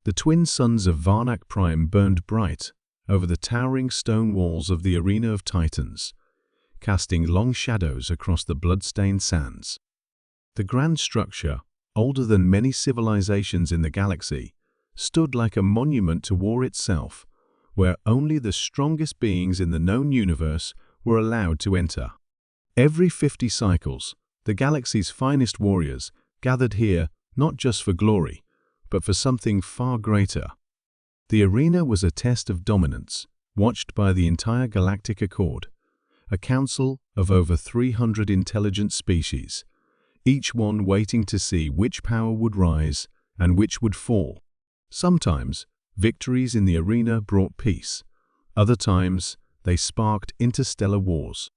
The twin suns of Varnak Prime burned bright over the towering stone walls of the Arena of Titans, casting long shadows across the blood-stained sands. The grand structure, older than many civilizations in the galaxy, stood like a monument to war itself, where only the strongest beings in the known universe were allowed to enter. Every 50 cycles, the galaxy's finest warriors gathered here not just for glory, but for something far greater. The arena was a test of dominance, watched by the entire Galactic Accord, a council of over 300 intelligent species, each one waiting to see which power would rise and which would fall. Sometimes, victories in the arena brought peace. Other times, they sparked interstellar wars.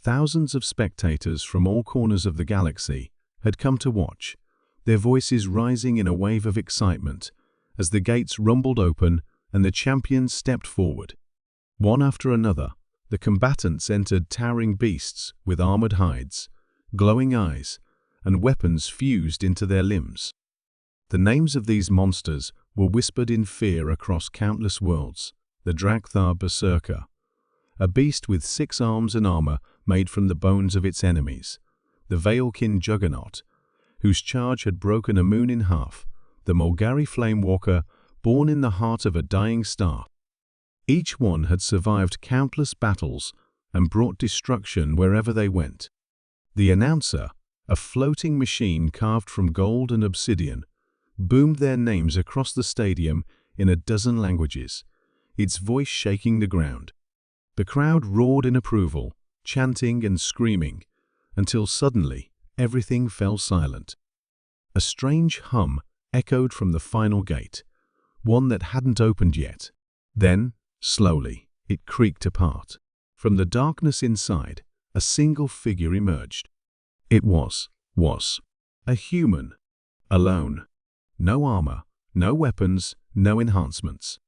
Thousands of spectators from all corners of the galaxy had come to watch, their voices rising in a wave of excitement as the gates rumbled open and the champions stepped forward. One after another, the combatants entered towering beasts with armored hides, glowing eyes, and weapons fused into their limbs. The names of these monsters were whispered in fear across countless worlds. The Drakthar Berserker, a beast with 6 arms and armor made from the bones of its enemies. The Veilkin Juggernaut, whose charge had broken a moon in half. The Mulgari Flamewalker, born in the heart of a dying star. Each one had survived countless battles and brought destruction wherever they went. The announcer, a floating machine carved from gold and obsidian, boomed their names across the stadium in a dozen languages, its voice shaking the ground. The crowd roared in approval, chanting and screaming, until suddenly everything fell silent. A strange hum echoed from the final gate, one that hadn't opened yet. Then, slowly, it creaked apart. From the darkness inside, a single figure emerged. It was a human, alone. No armor, no weapons, no enhancements.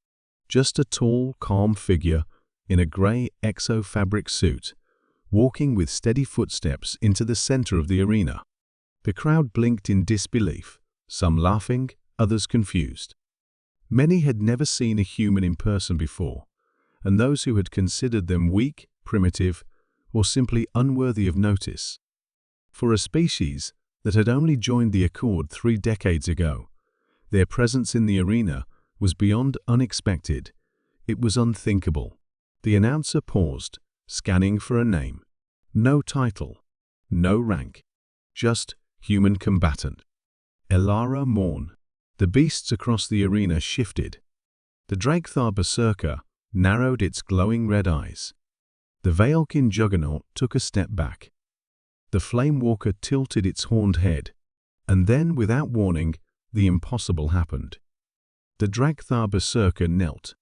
Just a tall, calm figure in a gray exo-fabric suit, walking with steady footsteps into the center of the arena. The crowd blinked in disbelief, some laughing, others confused. Many had never seen a human in person before, and those who had considered them weak, primitive, or simply unworthy of notice. For a species that had only joined the Accord 3 decades ago, their presence in the arena was beyond unexpected. It was unthinkable. The announcer paused, scanning for a name. No title, no rank, just human combatant. Elara Morn. The beasts across the arena shifted. The Drakthar Berserker narrowed its glowing red eyes. The Veilkin Juggernaut took a step back. The Flamewalker tilted its horned head, and then, without warning, the impossible happened. The Drakthar Berserker knelt,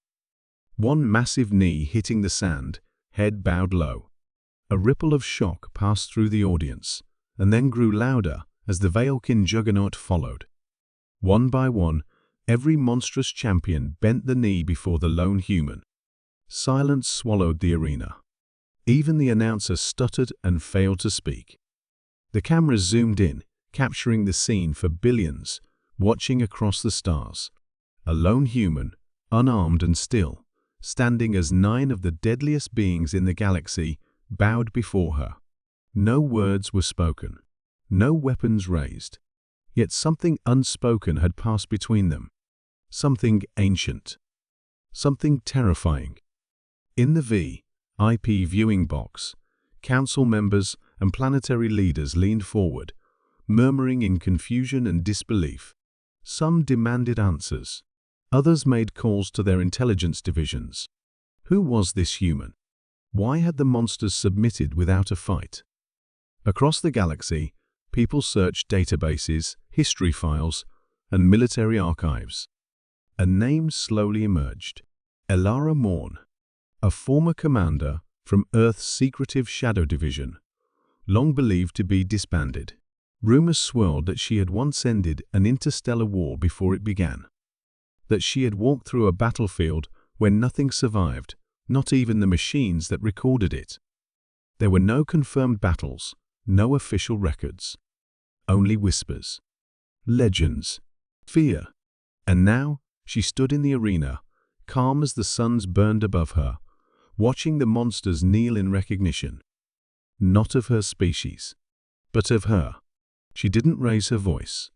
one massive knee hitting the sand, head bowed low. A ripple of shock passed through the audience, and then grew louder as the Veilkin Juggernaut followed. One by one, every monstrous champion bent the knee before the lone human. Silence swallowed the arena. Even the announcer stuttered and failed to speak. The cameras zoomed in, capturing the scene for billions, watching across the stars. A lone human, unarmed and still, standing as 9 of the deadliest beings in the galaxy bowed before her. No words were spoken, no weapons raised, yet something unspoken had passed between them. Something ancient, something terrifying. In the VIP viewing box, council members and planetary leaders leaned forward, murmuring in confusion and disbelief. Some demanded answers. Others made calls to their intelligence divisions. Who was this human? Why had the monsters submitted without a fight? Across the galaxy, people searched databases, history files, and military archives. A name slowly emerged. Elara Morn, a former commander from Earth's secretive Shadow Division, long believed to be disbanded. Rumors swirled that she had once ended an interstellar war before it began. That she had walked through a battlefield where nothing survived, not even the machines that recorded it. There were no confirmed battles, no official records. Only whispers, legends, fear. And now, She stood in the arena, calm as the suns burned above her, watching the monsters kneel in recognition. Not of her species, but of her. She didn't raise her voice.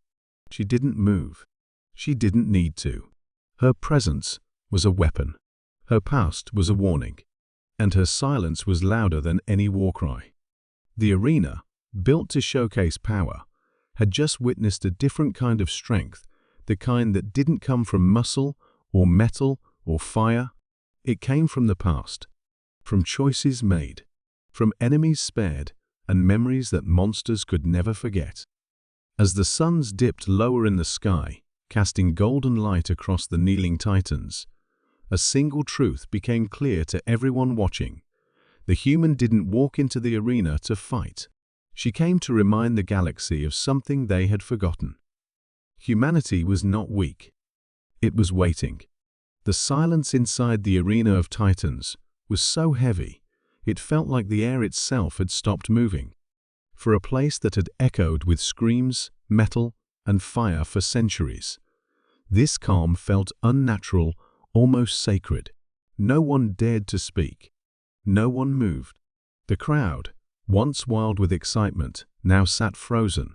She didn't move. She didn't need to. Her presence was a weapon. Her past was a warning. And her silence was louder than any war cry. The arena, built to showcase power, had just witnessed a different kind of strength, the kind that didn't come from muscle or metal or fire. It came from the past, from choices made, from enemies spared, and memories that monsters could never forget. As the suns dipped lower in the sky, casting golden light across the kneeling titans, a single truth became clear to everyone watching. The human didn't walk into the arena to fight. She came to remind the galaxy of something they had forgotten. Humanity was not weak. It was waiting. The silence inside the arena of titans was so heavy, it felt like the air itself had stopped moving. For a place that had echoed with screams, metal, and fire for centuries, this calm felt unnatural, almost sacred. No one dared to speak. No one moved. The crowd, once wild with excitement, now sat frozen,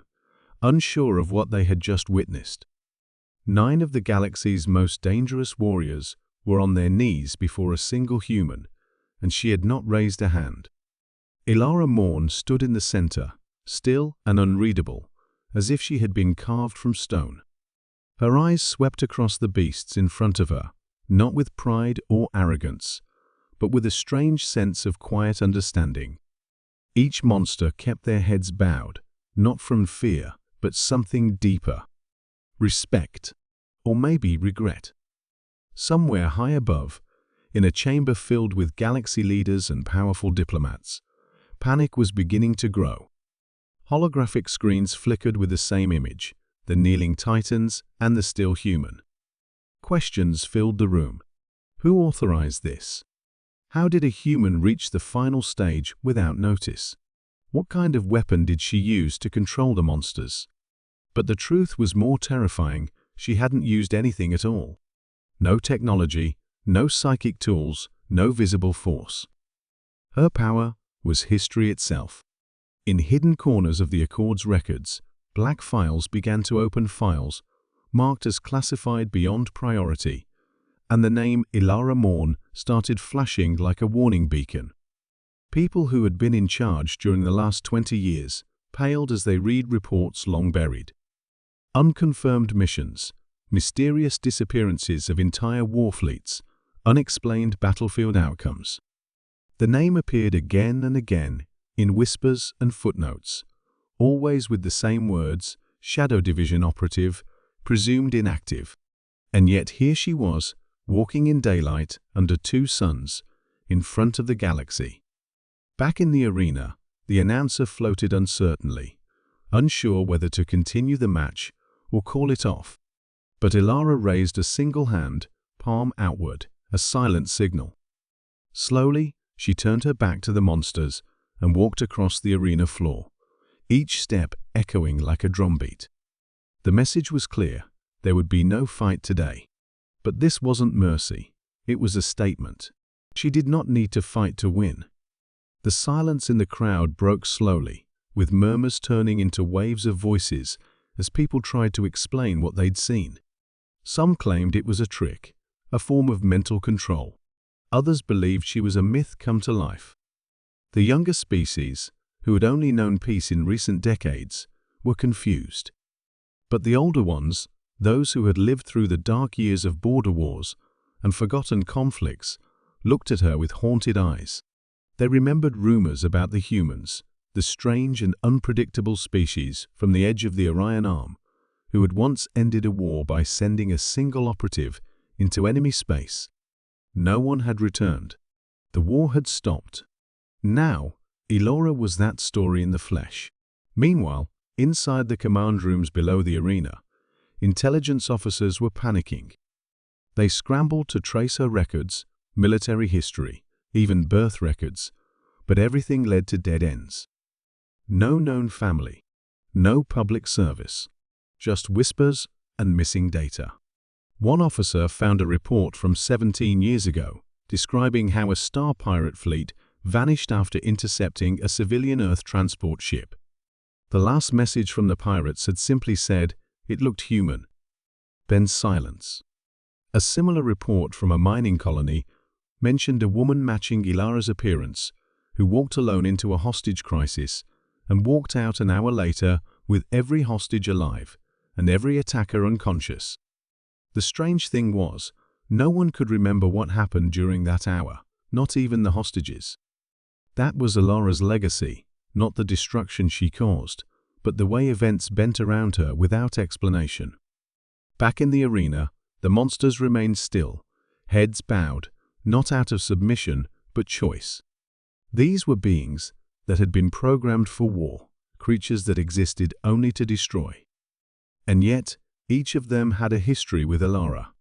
unsure of what they had just witnessed. 9 of the galaxy's most dangerous warriors were on their knees before a single human, and she had not raised a hand. Ilara Morn stood in the center, still and unreadable, as if she had been carved from stone. Her eyes swept across the beasts in front of her, not with pride or arrogance, but with a strange sense of quiet understanding. Each monster kept their heads bowed, not from fear, but something deeper. Respect, or maybe regret. Somewhere high above, in a chamber filled with galaxy leaders and powerful diplomats, panic was beginning to grow. Holographic screens flickered with the same image, the kneeling titans and the still human. Questions filled the room. Who authorized this? How did a human reach the final stage without notice? What kind of weapon did she use to control the monsters? But the truth was more terrifying. She hadn't used anything at all. No technology, no psychic tools, no visible force. Her power was history itself. In hidden corners of the Accord's records, black files began to open, files marked as classified beyond priority, and the name Ilara Morn started flashing like a warning beacon. People who had been in charge during the last 20 years paled as they read reports long buried. Unconfirmed missions, mysterious disappearances of entire war fleets, unexplained battlefield outcomes. The name appeared again and again in whispers and footnotes, always with the same words: Shadow Division operative, presumed inactive. And yet here she was, walking in daylight under 2 suns, in front of the galaxy. Back in the arena, the announcer floated uncertainly, unsure whether to continue the match or call it off. But Ilara raised a single hand, palm outward, a silent signal. Slowly, she turned her back to the monsters and walked across the arena floor, each step echoing like a drumbeat. The message was clear: there would be no fight today. But this wasn't mercy, it was a statement. She did not need to fight to win. The silence in the crowd broke slowly, with murmurs turning into waves of voices as people tried to explain what they'd seen. Some claimed it was a trick, a form of mental control. Others believed she was a myth come to life. The younger species, who had only known peace in recent decades, were confused. But the older ones, those who had lived through the dark years of border wars and forgotten conflicts, looked at her with haunted eyes. They remembered rumors about the humans, the strange and unpredictable species from the edge of the Orion Arm, who had once ended a war by sending a single operative into enemy space. No one had returned. The war had stopped. Now, Ilara was that story in the flesh. Meanwhile, inside the command rooms below the arena, intelligence officers were panicking. They scrambled to trace her records, military history, even birth records, but everything led to dead ends. No known family, no public service, just whispers and missing data. One officer found a report from 17 years ago describing how a star pirate fleet vanished after intercepting a civilian Earth transport ship. The last message from the pirates had simply said, "It looked human." Then silence. A similar report from a mining colony mentioned a woman matching Ilara's appearance, who walked alone into a hostage crisis and walked out an hour later with every hostage alive and every attacker unconscious. The strange thing was, no one could remember what happened during that hour, not even the hostages. That was Ilara's legacy, not the destruction she caused, but the way events bent around her without explanation. Back in the arena, the monsters remained still, heads bowed, not out of submission, but choice. These were beings that had been programmed for war, creatures that existed only to destroy. And yet, each of them had a history with Ilara.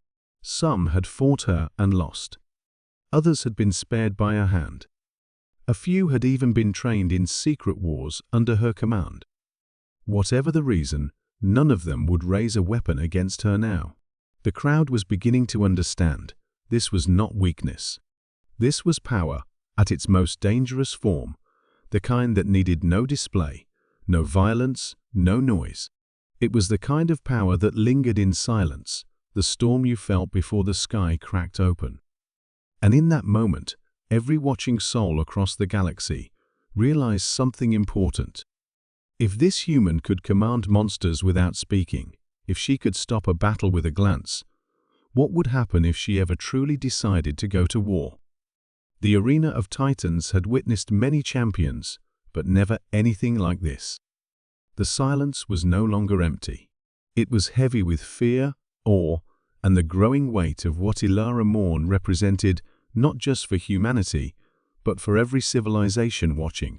Some had fought her and lost. Others had been spared by her hand. A few had even been trained in secret wars under her command. Whatever the reason, none of them would raise a weapon against her now. The crowd was beginning to understand. This was not weakness. This was power at its most dangerous form, the kind that needed no display, no violence, no noise. It was the kind of power that lingered in silence, the storm you felt before the sky cracked open. And in that moment, every watching soul across the galaxy realized something important. If this human could command monsters without speaking, if she could stop a battle with a glance, what would happen if she ever truly decided to go to war? The arena of Titans had witnessed many champions, but never anything like this. The silence was no longer empty. It was heavy with fear, awe, and the growing weight of what Ilara Morn represented not just for humanity, but for every civilization watching.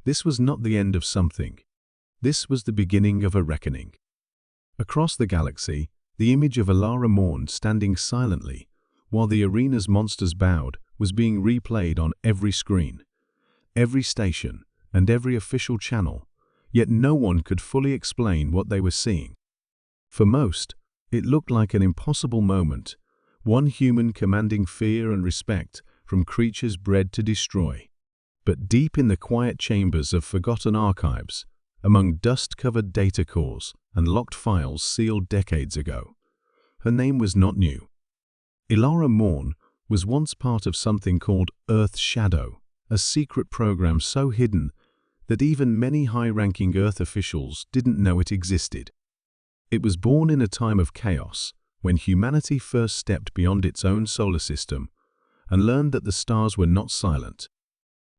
This was not the end of something. This was the beginning of a reckoning. Across the galaxy, the image of Ilara Morn standing silently, while the arena's monsters bowed, was being replayed on every screen, every station, and every official channel, yet no one could fully explain what they were seeing. For most, it looked like an impossible moment, one human commanding fear and respect from creatures bred to destroy. But deep in the quiet chambers of forgotten archives, among dust-covered data cores and locked files sealed decades ago, her name was not new. Ilara Morn was once part of something called Earth's Shadow, a secret program so hidden that even many high-ranking Earth officials didn't know it existed. It was born in a time of chaos, when humanity first stepped beyond its own solar system and learned that the stars were not silent.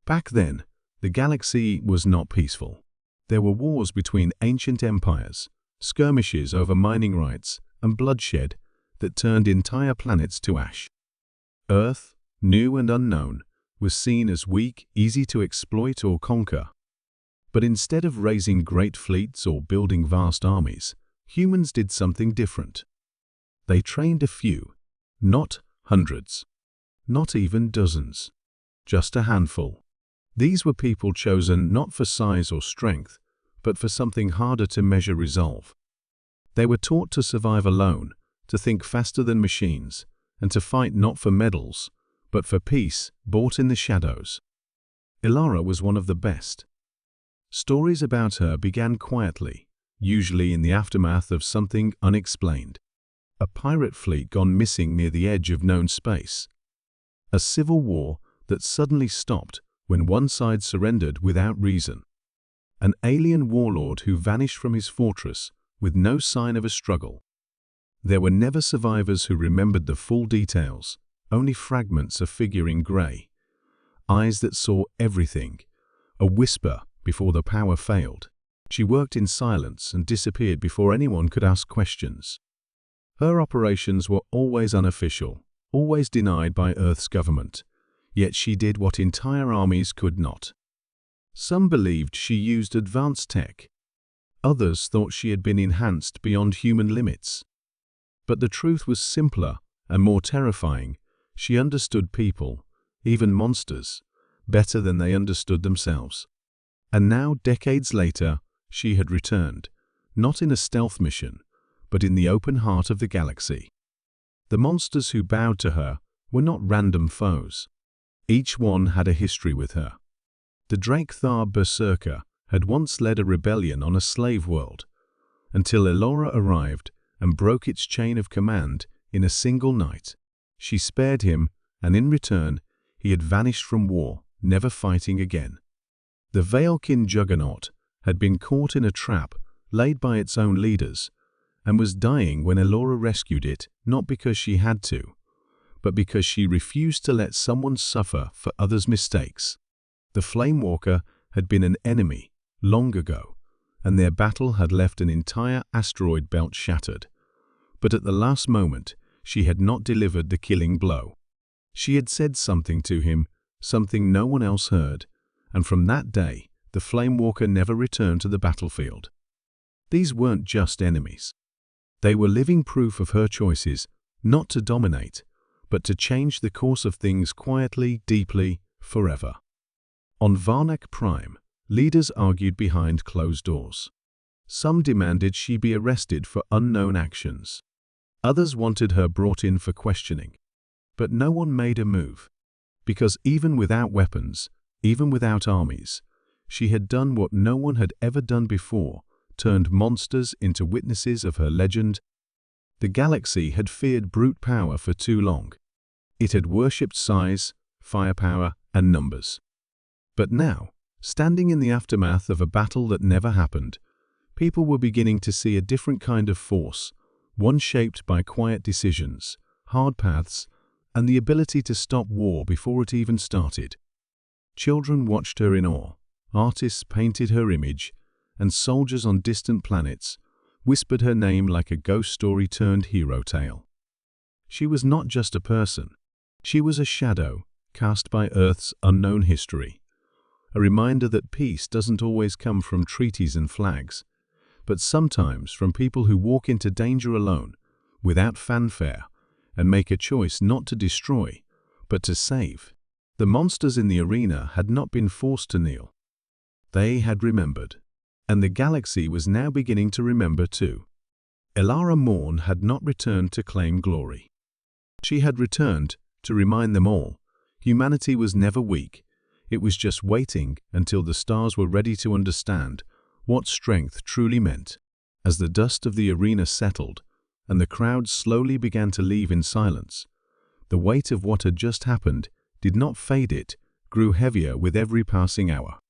Back then, the galaxy was not peaceful. There were wars between ancient empires, skirmishes over mining rights, and bloodshed that turned entire planets to ash. Earth, new and unknown, was seen as weak, easy to exploit or conquer. But instead of raising great fleets or building vast armies, humans did something different. They trained a few, not hundreds, not even dozens, just a handful. These were people chosen not for size or strength, but for something harder to measure: resolve. They were taught to survive alone, to think faster than machines, and to fight not for medals, but for peace bought in the shadows. Ilara was one of the best. Stories about her began quietly, usually in the aftermath of something unexplained. A pirate fleet gone missing near the edge of known space. A civil war that suddenly stopped when one side surrendered without reason. An alien warlord who vanished from his fortress with no sign of a struggle. There were never survivors who remembered the full details, only fragments of figure in grey. Eyes that saw everything, a whisper before the power failed. She worked in silence and disappeared before anyone could ask questions. Her operations were always unofficial, always denied by Earth's government, yet she did what entire armies could not. Some believed she used advanced tech. Others thought she had been enhanced beyond human limits. But the truth was simpler and more terrifying. She understood people, even monsters, better than they understood themselves. And now, decades later, she had returned, not in a stealth mission, but in the open heart of the galaxy. The monsters who bowed to her were not random foes. Each one had a history with her. The Drakethar Berserker had once led a rebellion on a slave world, until Elora arrived and broke its chain of command in a single night. She spared him, and in return, he had vanished from war, never fighting again. The Veilkin Juggernaut had been caught in a trap laid by its own leaders, and was dying when Elora rescued it, not because she had to, but because she refused to let someone suffer for others' mistakes. The Flamewalker had been an enemy long ago, and their battle had left an entire asteroid belt shattered. But at the last moment, she had not delivered the killing blow. She had said something to him, something no one else heard, and from that day, the Flamewalker never returned to the battlefield. These weren't just enemies. They were living proof of her choices, not to dominate, but to change the course of things quietly, deeply, forever. On Varnak Prime, leaders argued behind closed doors. Some demanded she be arrested for unknown actions. Others wanted her brought in for questioning. But no one made a move, because even without weapons, even without armies, she had done what no one had ever done before, turned monsters into witnesses of her legend. The galaxy had feared brute power for too long. It had worshipped size, firepower, and numbers. But now, standing in the aftermath of a battle that never happened, people were beginning to see a different kind of force, one shaped by quiet decisions, hard paths, and the ability to stop war before it even started. Children watched her in awe, artists painted her image, and soldiers on distant planets whispered her name like a ghost story turned hero tale. She was not just a person. She was a shadow cast by Earth's unknown history, a reminder that peace doesn't always come from treaties and flags, but sometimes from people who walk into danger alone, without fanfare, and make a choice not to destroy, but to save. The monsters in the arena had not been forced to kneel. They had remembered, and the galaxy was now beginning to remember too. Elara Morn had not returned to claim glory. She had returned to remind them all, humanity was never weak, it was just waiting until the stars were ready to understand what strength truly meant. As the dust of the arena settled, and the crowd slowly began to leave in silence, the weight of what had just happened did not fade, it grew heavier with every passing hour.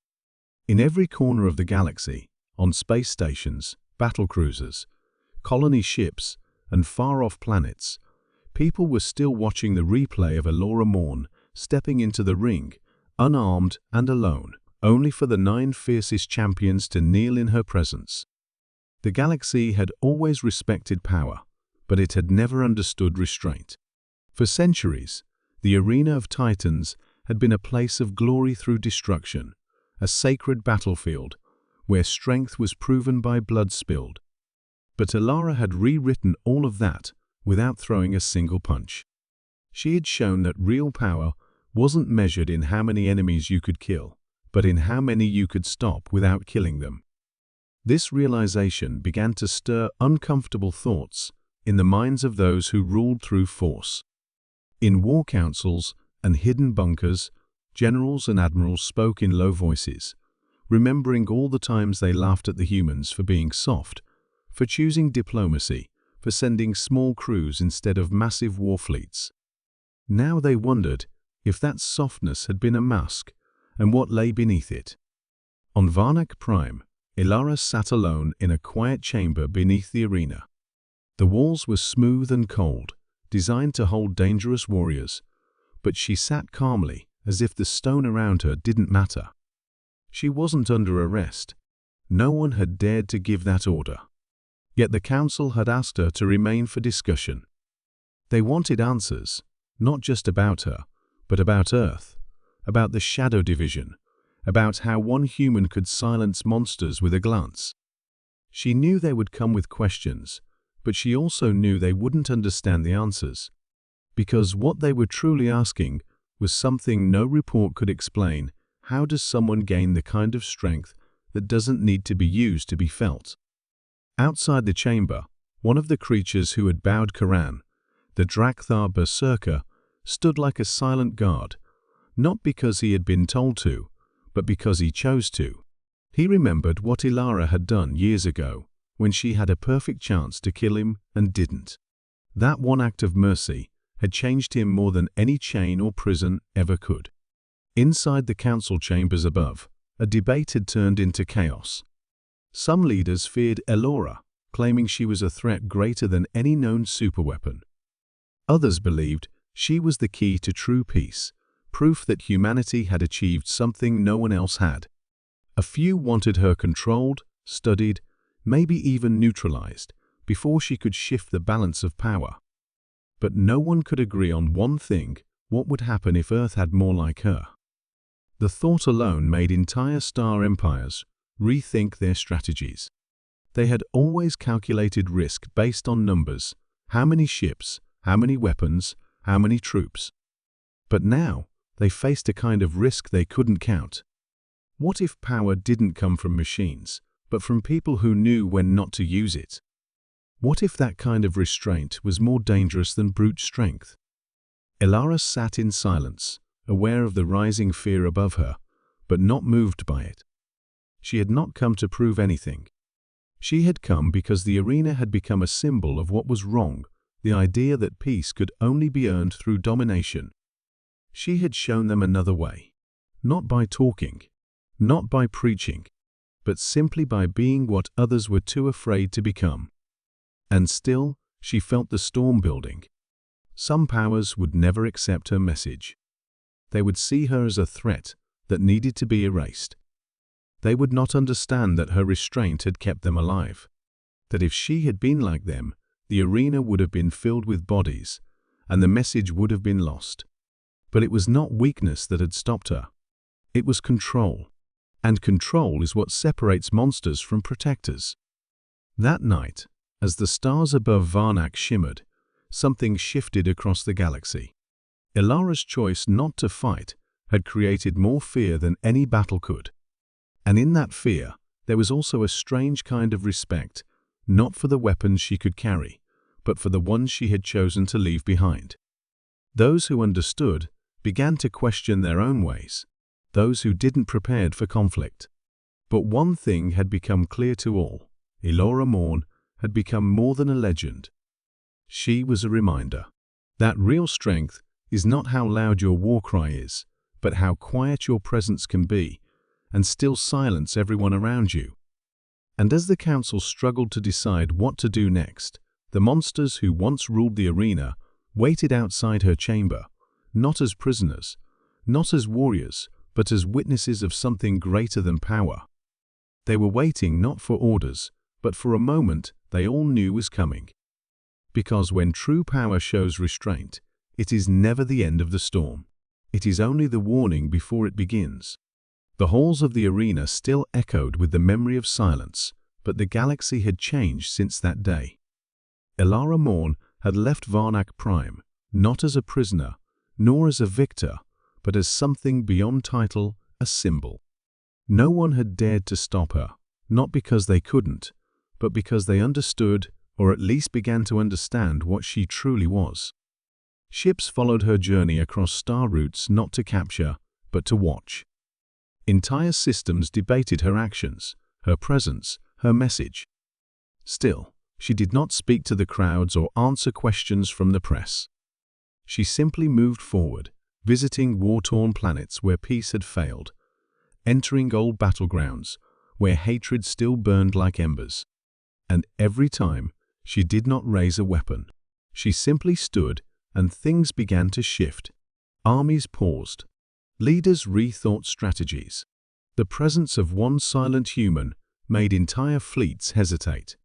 In every corner of the galaxy, on space stations, battle cruisers, colony ships, and far-off planets, people were still watching the replay of Elora Morn stepping into the ring, unarmed and alone, only for the 9 fiercest champions to kneel in her presence. The galaxy had always respected power, but it had never understood restraint. For centuries, the arena of Titans had been a place of glory through destruction, a sacred battlefield where strength was proven by blood spilled. But Elara had rewritten all of that without throwing a single punch. She had shown that real power wasn't measured in how many enemies you could kill, but in how many you could stop without killing them. This realization began to stir uncomfortable thoughts in the minds of those who ruled through force. In war councils and hidden bunkers, generals and admirals spoke in low voices, remembering all the times they laughed at the humans for being soft, for choosing diplomacy, for sending small crews instead of massive war fleets. Now they wondered if that softness had been a mask, and what lay beneath it. On Varnak Prime, Elara sat alone in a quiet chamber beneath the arena. The walls were smooth and cold, designed to hold dangerous warriors, but she sat calmly, as if the stone around her didn't matter. She wasn't under arrest. No one had dared to give that order. Yet the council had asked her to remain for discussion. They wanted answers, not just about her, but about Earth, about the Shadow Division, about how one human could silence monsters with a glance. She knew they would come with questions, but she also knew they wouldn't understand the answers, because what they were truly asking was something no report could explain. How does someone gain the kind of strength that doesn't need to be used to be felt? Outside the chamber, one of the creatures who had bowed Karan, the Drakthar berserker, stood like a silent guard, not because he had been told to, but because he chose to. He remembered what Ilara had done years ago, when she had a perfect chance to kill him and didn't. That one act of mercy had changed him more than any chain or prison ever could. Inside the council chambers above, a debate had turned into chaos. Some leaders feared Elora, claiming she was a threat greater than any known superweapon. Others believed she was the key to true peace, proof that humanity had achieved something no one else had. A few wanted her controlled, studied, maybe even neutralized, before she could shift the balance of power. But no one could agree on one thing: what would happen if Earth had more like her? The thought alone made entire star empires rethink their strategies. They had always calculated risk based on numbers: how many ships, how many weapons, how many troops. But now, they faced a kind of risk they couldn't count. What if power didn't come from machines, but from people who knew when not to use it? What if that kind of restraint was more dangerous than brute strength? Ilara sat in silence, aware of the rising fear above her, but not moved by it. She had not come to prove anything. She had come because the arena had become a symbol of what was wrong, the idea that peace could only be earned through domination. She had shown them another way, not by talking, not by preaching, but simply by being what others were too afraid to become. And still, she felt the storm building. Some powers would never accept her message. They would see her as a threat that needed to be erased. They would not understand that her restraint had kept them alive, that if she had been like them, the arena would have been filled with bodies, and the message would have been lost. But it was not weakness that had stopped her. It was control. And control is what separates monsters from protectors. That night, as the stars above Varnak shimmered, something shifted across the galaxy. Ilara's choice not to fight had created more fear than any battle could. And in that fear, there was also a strange kind of respect, not for the weapons she could carry, but for the ones she had chosen to leave behind. Those who understood began to question their own ways. Those who didn't prepared for conflict. But one thing had become clear to all: Ilora Morn had become more than a legend. She was a reminder that real strength is not how loud your war cry is, but how quiet your presence can be, and still silence everyone around you. And as the council struggled to decide what to do next, the monsters who once ruled the arena waited outside her chamber, not as prisoners, not as warriors, but as witnesses of something greater than power. They were waiting not for orders, but for a moment they all knew was coming. Because when true power shows restraint, it is never the end of the storm. It is only the warning before it begins. The halls of the arena still echoed with the memory of silence, but the galaxy had changed since that day. Ilara Morn had left Varnak Prime, not as a prisoner, nor as a victor, but as something beyond title, a symbol. No one had dared to stop her, not because they couldn't, but because they understood, or at least began to understand, what she truly was. Ships followed her journey across star routes not to capture, but to watch. Entire systems debated her actions, her presence, her message. Still, she did not speak to the crowds or answer questions from the press. She simply moved forward, visiting war-torn planets where peace had failed, entering old battlegrounds where hatred still burned like embers. And every time, she did not raise a weapon. She simply stood, and things began to shift. Armies paused. Leaders rethought strategies. The presence of one silent human made entire fleets hesitate.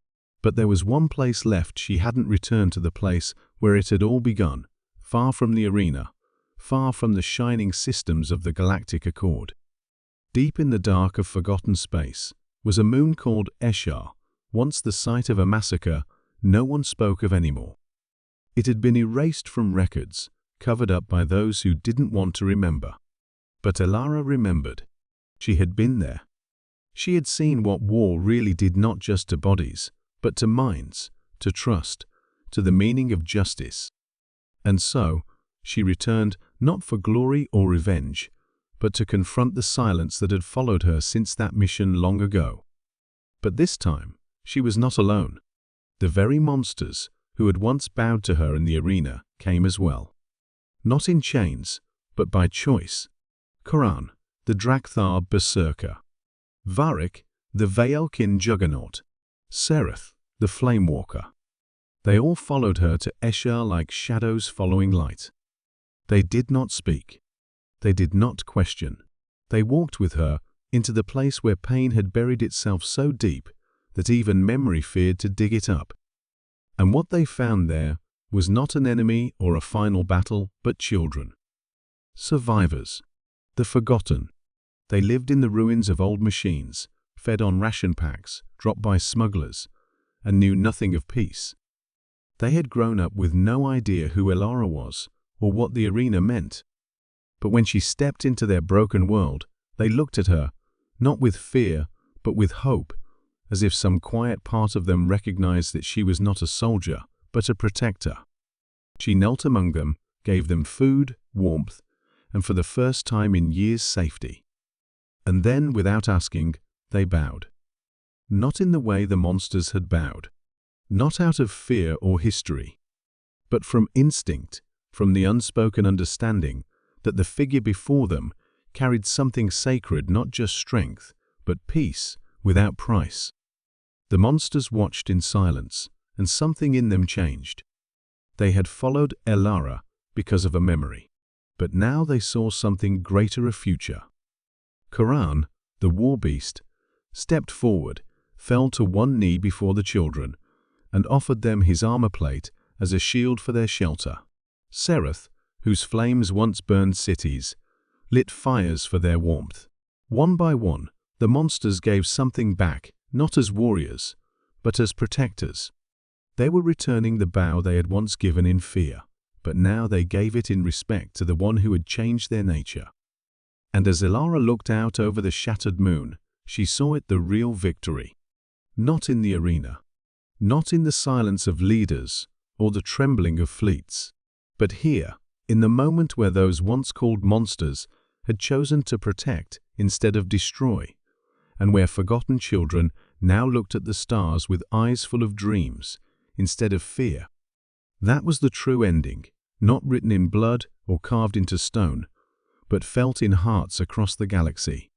But there was one place left. She hadn't returned to the place where it had all begun, far from the arena, far from the shining systems of the Galactic Accord. Deep in the dark of forgotten space was a moon called Eshar, once the site of a massacre no one spoke of anymore. It had been erased from records, covered up by those who didn't want to remember. But Ilara remembered. She had been there. She had seen what war really did, not just to bodies, but to minds, to trust, to the meaning of justice. And so, she returned not for glory or revenge, but to confront the silence that had followed her since that mission long ago. But this time, she was not alone. The very monsters who had once bowed to her in the arena came as well. Not in chains, but by choice. Koran, the Drakthar berserker. Varric, the Veilkin juggernaut. Sereth, the flamewalker. They all followed her to Esher like shadows following light. They did not speak. They did not question. They walked with her into the place where pain had buried itself so deep that even memory feared to dig it up. And what they found there was not an enemy or a final battle, but children. Survivors. The forgotten. They lived in the ruins of old machines, fed on ration packs dropped by smugglers, and knew nothing of peace. They had grown up with no idea who Elara was or what the arena meant. But when she stepped into their broken world, they looked at her, not with fear, but with hope, as if some quiet part of them recognized that she was not a soldier, but a protector. She knelt among them, gave them food, warmth, and for the first time in years safety. And then, without asking, they bowed. Not in the way the monsters had bowed. Not out of fear or history, but from instinct, from the unspoken understanding that the figure before them carried something sacred, not just strength, but peace without price. The monsters watched in silence, and something in them changed. They had followed Elara because of a memory, but now they saw something greater, a future. Koran, the war beast, stepped forward, fell to one knee before the children, and offered them his armor plate as a shield for their shelter. Sereth, whose flames once burned cities, lit fires for their warmth. One by one, the monsters gave something back, not as warriors, but as protectors. They were returning the bow they had once given in fear, but now they gave it in respect to the one who had changed their nature. And as Elara looked out over the shattered moon, she saw it, the real victory. Not in the arena, not in the silence of leaders or the trembling of fleets, but here, in the moment where those once called monsters had chosen to protect instead of destroy, and where forgotten children now looked at the stars with eyes full of dreams instead of fear. That was the true ending, not written in blood or carved into stone, but felt in hearts across the galaxy.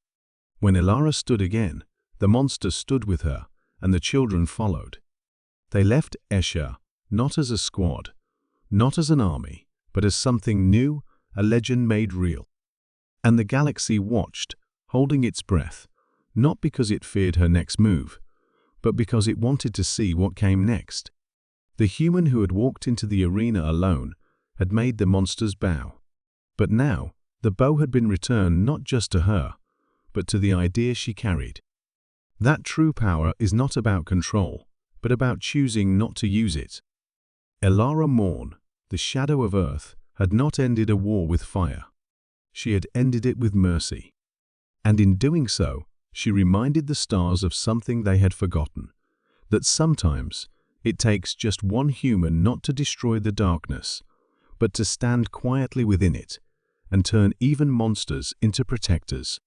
When Elara stood again, the monsters stood with her, and the children followed. They left Esher not as a squad, not as an army, but as something new, a legend made real. And the galaxy watched, holding its breath, not because it feared her next move, but because it wanted to see what came next. The human who had walked into the arena alone had made the monsters bow. But now, the bow had been returned not just to her, but to the idea she carried. That true power is not about control, but about choosing not to use it. Elara Morn, the shadow of Earth, had not ended a war with fire. She had ended it with mercy. And in doing so, she reminded the stars of something they had forgotten, that sometimes it takes just one human not to destroy the darkness, but to stand quietly within it and turn even monsters into protectors.